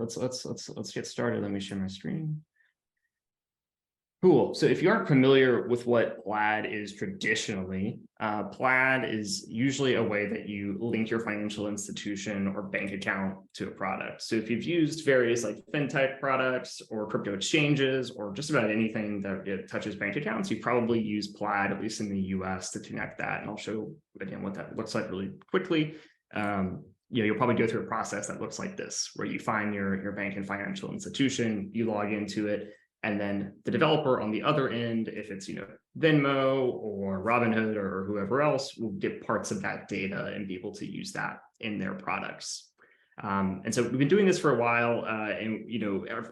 let's get started. Let me share my screen. Cool. So if you aren't familiar with what Plaid is traditionally, Plaid is usually a way that you link your financial institution or bank account to a product. So if you've used various like fintech products or crypto exchanges or just about anything that touches bank accounts, you probably use Plaid, at least in the US, to connect that. And I'll show again what that looks like really quickly. You'll probably go through a process that looks like this, where you find your bank and financial institution, you log into it, and then the developer on the other end, if it's Venmo or Robinhood or whoever else, will get parts of that data and be able to use that in their products. And so we've been doing this for a while, and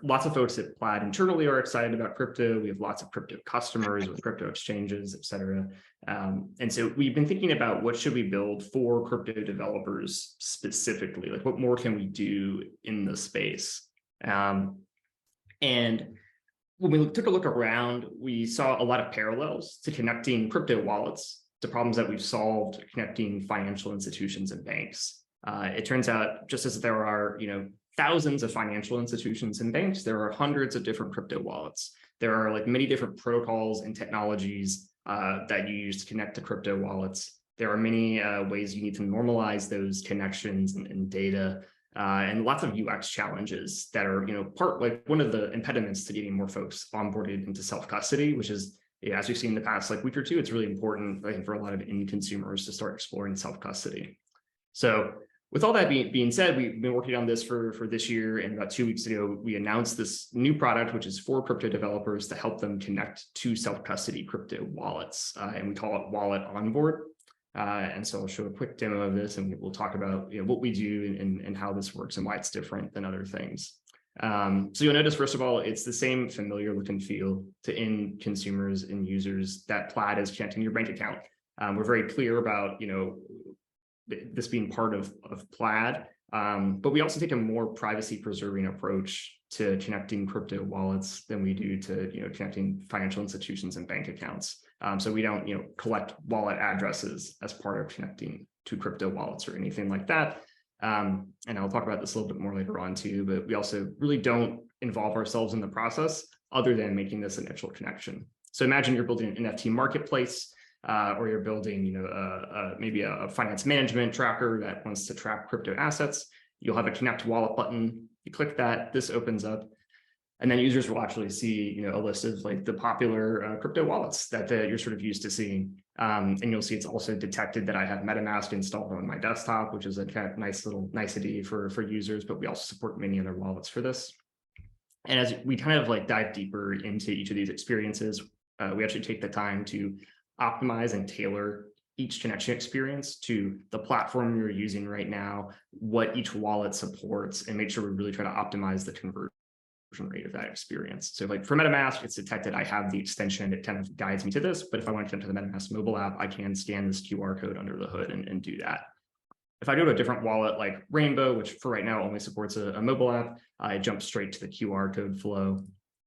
lots of folks at Plaid internally are excited about crypto. We have lots of crypto customers with crypto exchanges, et cetera. And so we've been thinking about what should we build for crypto developers specifically, like what more can we do in the space? And when we took a look around, we saw a lot of parallels to connecting crypto wallets to problems that we've solved connecting financial institutions and banks. It turns out, just as there are thousands of financial institutions and banks, there are hundreds of different crypto wallets. There are like many different protocols and technologies that you use to connect to crypto wallets. There are many ways you need to normalize those connections and data. And lots of UX challenges that are, one of the impediments to getting more folks onboarded into self-custody, which is, as we've seen in the past week or two, it's really important, I think, for a lot of end consumers to start exploring self-custody. So with all that being said, we've been working on this for this year, and about 2 weeks ago, we announced this new product, which is for crypto developers to help them connect to self-custody crypto wallets, and we call it Wallet Onboard. And so I'll show a quick demo of this, and we'll talk about what we do and how this works and why it's different than other things. So you'll notice, first of all, it's the same familiar look and feel to end consumers and users that Plaid is connecting your bank account. We're very clear about this being part of Plaid, but we also take a more privacy preserving approach to connecting crypto wallets than we do to connecting financial institutions and bank accounts. So we don't collect wallet addresses as part of connecting to crypto wallets or anything like that. And I'll talk about this a little bit more later on too, but we also really don't involve ourselves in the process other than making this initial connection. So imagine you're building an NFT marketplace, or you're building maybe a finance management tracker that wants to track crypto assets. You'll have a connect wallet button. You click that, this opens up, and then users will actually see a list of like the popular crypto wallets that you're sort of used to seeing. And you'll see it's also detected that I have MetaMask installed on my desktop, which is a kind of nice little nicety for users, but we also support many other wallets for this. And as we kind of like dive deeper into each of these experiences, we actually take the time to optimize and tailor each connection experience to the platform you're using right now, what each wallet supports, and make sure we really try to optimize the conversion rate of that experience. So like for MetaMask, it's detected I have the extension, it kind of guides me to this, but if I want to connect to the MetaMask mobile app, I can scan this QR code under the hood and do that. If I go to a different wallet like Rainbow, which for right now only supports a mobile app, I jump straight to the QR code flow.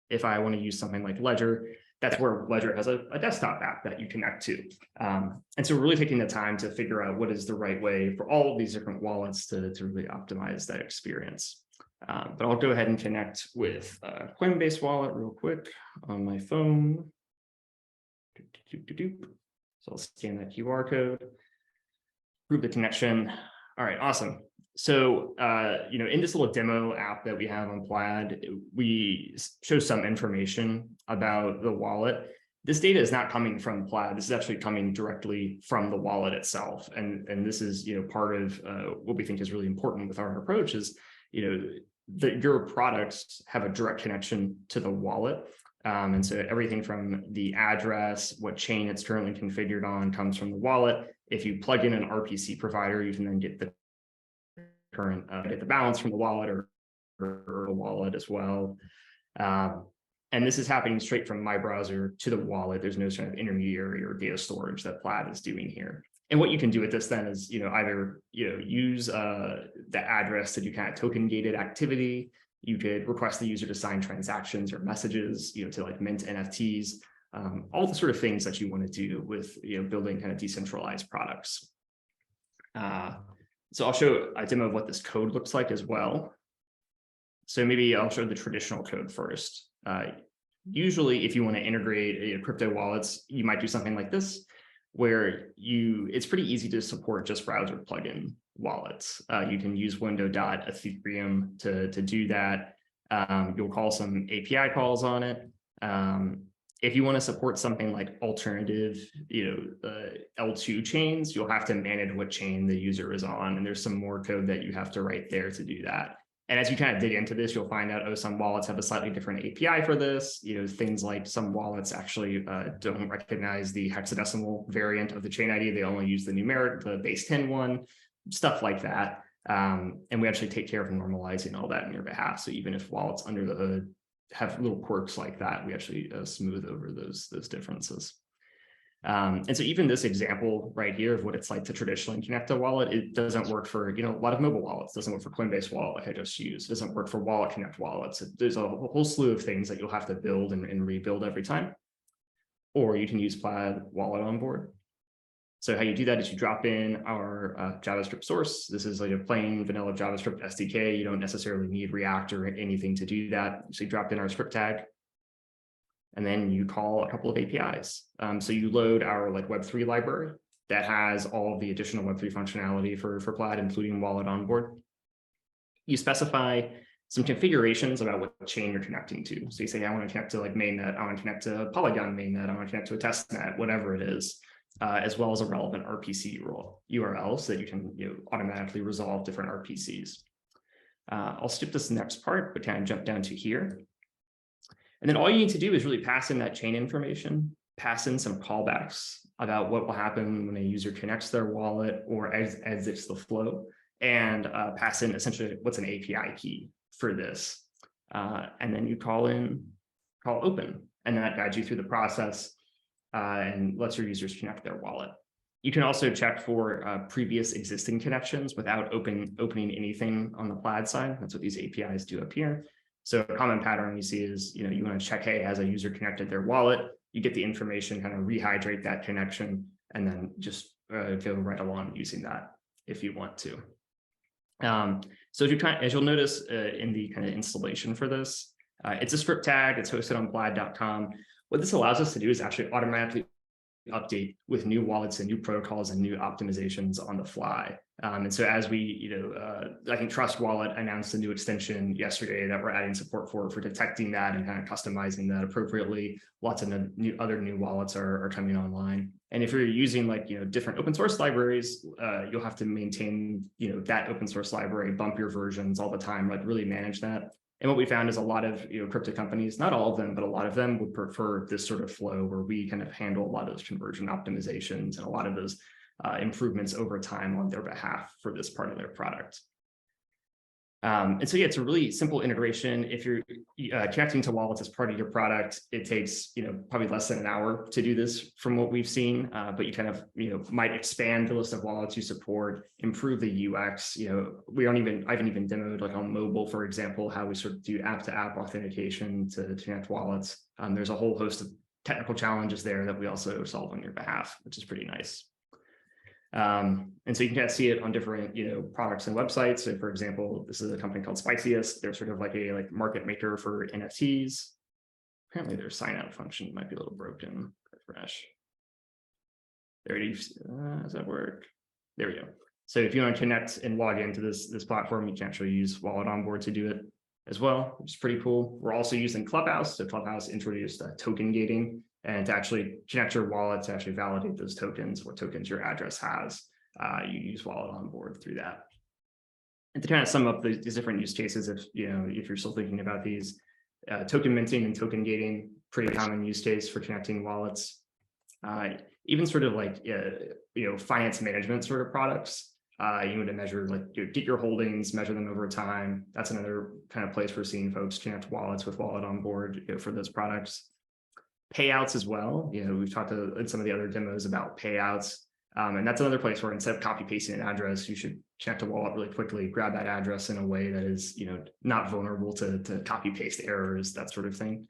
If I want to use something like Ledger, that's where Ledger has a desktop app that you connect to. And so we're really taking the time to figure out what is the right way for all of these different wallets to really optimize that experience. But I'll go ahead and connect with Coinbase wallet real quick on my phone. So I'll scan that QR code, prove the connection. All right, awesome. So, in this little demo app that we have on Plaid, we show some information about the wallet. This data is not coming from Plaid. This is actually coming directly from the wallet itself. And this is, part of what we think is really important with our approach is, that your products have a direct connection to the wallet. And so everything from the address, what chain it's currently configured on comes from the wallet. If you plug in an RPC provider, you can then get the current get the balance from the wallet or the wallet as well. And this is happening straight from my browser to the wallet. There's no sort of intermediary or data storage that Plaid is doing here. And what you can do with this then is, either use the address to do kind of token gated activity. You could request the user to sign transactions or messages, to like mint NFTs, all the sort of things that you want to do with building kind of decentralized products. So I'll show a demo of what this code looks like as well. So maybe I'll show the traditional code first. Usually, if you want to integrate crypto wallets, you might do something like this, where it's pretty easy to support just browser plugin wallets. You can use window.ethereum to do that. You'll call some API calls on it. If you want to support something like alternative, L2 chains, you'll have to manage what chain the user is on. And there's some more code that you have to write there to do that. And as you kind of dig into this, you'll find out, some wallets have a slightly different API for this. Things like some wallets actually don't recognize the hexadecimal variant of the chain ID. They only use the base 10 one, stuff like that. And we actually take care of normalizing all that on your behalf. So even if wallets under the hood have little quirks like that, we actually smooth over those differences. And so even this example right here of what it's like to traditionally connect a wallet, it doesn't work for, a lot of mobile wallets. It doesn't work for Coinbase Wallet like I just used. It doesn't work for Wallet Connect wallets. There's a whole slew of things that you'll have to build and rebuild every time. Or you can use Plaid Wallet Onboard. So how you do that is you drop in our JavaScript source. This is like a plain vanilla JavaScript SDK. You don't necessarily need React or anything to do that. So you drop in our script tag, and then you call a couple of APIs. So you load our Web3 library that has all of the additional Web3 functionality for Plaid, including Wallet Onboard. You specify some configurations about what chain you're connecting to. So you say, I want to connect to mainnet, I want to connect to Polygon mainnet, I want to connect to a testnet, whatever it is, as well as a relevant RPC URL so that you can automatically resolve different RPCs. I'll skip this next part, but kind of jump down to here. And then all you need to do is really pass in that chain information, pass in some callbacks about what will happen when a user connects their wallet or exits the flow, and pass in essentially what's an API key for this. And then you call open, and that guides you through the process and lets your users connect their wallet. You can also check for previous existing connections without opening anything on the Plaid side. That's what these APIs do up here. So a common pattern you see is, you want to check, hey, has a user connected their wallet? You get the information, kind of rehydrate that connection, and then just go right along using that if you want to. So as you'll notice in the kind of installation for this, it's a script tag. It's hosted on plaid.com. What this allows us to do is actually automatically update with new wallets and new protocols and new optimizations on the fly. And so as we, I think Trust Wallet announced a new extension yesterday that we're adding support for detecting that and kind of customizing that appropriately. Lots of other new wallets are coming online. And if you're using different open source libraries, you'll have to maintain, that open source library, bump your versions all the time, really manage that. And what we found is a lot of crypto companies, not all of them, but a lot of them would prefer this sort of flow where we kind of handle a lot of those conversion optimizations and a lot of those improvements over time on their behalf for this part of their product. And so, yeah, it's a really simple integration. If you're connecting to wallets as part of your product, it takes, probably less than an hour to do this from what we've seen, but you kind of, might expand the list of wallets you support, improve the UX. I haven't even demoed on mobile, for example, how we sort of do app-to-app authentication to connect wallets. There's a whole host of technical challenges there that we also solve on your behalf, which is pretty nice. And so you can kind of see it on different, products and websites. So for example, this is a company called Spiciest. They're sort of like a market maker for NFTs. Apparently their sign out function might be a little broken. Refresh. There it is. Does that work? There we go. So if you want to connect and log into this platform, you can actually use Wallet Onboard to do it as well, which is pretty cool. We're also using Clubhouse. So Clubhouse introduced token gating, and to actually connect your wallet to actually validate those tokens, what tokens your address has, you use Wallet Onboard through that. And to kind of sum up these different use cases, if you're still thinking about these, token minting and token gating, pretty common use case for connecting wallets. Even sort of finance management sort of products. You want to measure get your holdings, measure them over time. That's another kind of place we're seeing folks connect wallets with Wallet Onboard for those products. Payouts as well. We've talked in some of the other demos about payouts. And that's another place where instead of copy pasting an address, you should connect a wallet really quickly, grab that address in a way that is, not vulnerable to copy paste errors, that sort of thing.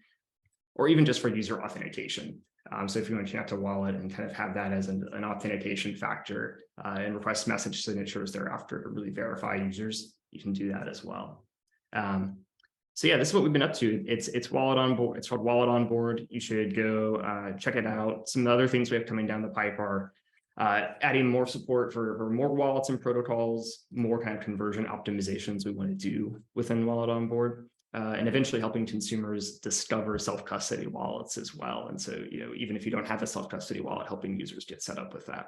Or even just for user authentication. So if you want to connect a wallet and kind of have that as an authentication factor and request message signatures thereafter to really verify users, you can do that as well. So yeah, this is what we've been up to. It's Wallet on Board. It's called Wallet on Board. You should go check it out. Some other things we have coming down the pipe are adding more support for more wallets and protocols, more kind of conversion optimizations we want to do within Wallet on Board, and eventually helping consumers discover self-custody wallets as well. And so, even if you don't have a self-custody wallet, helping users get set up with that.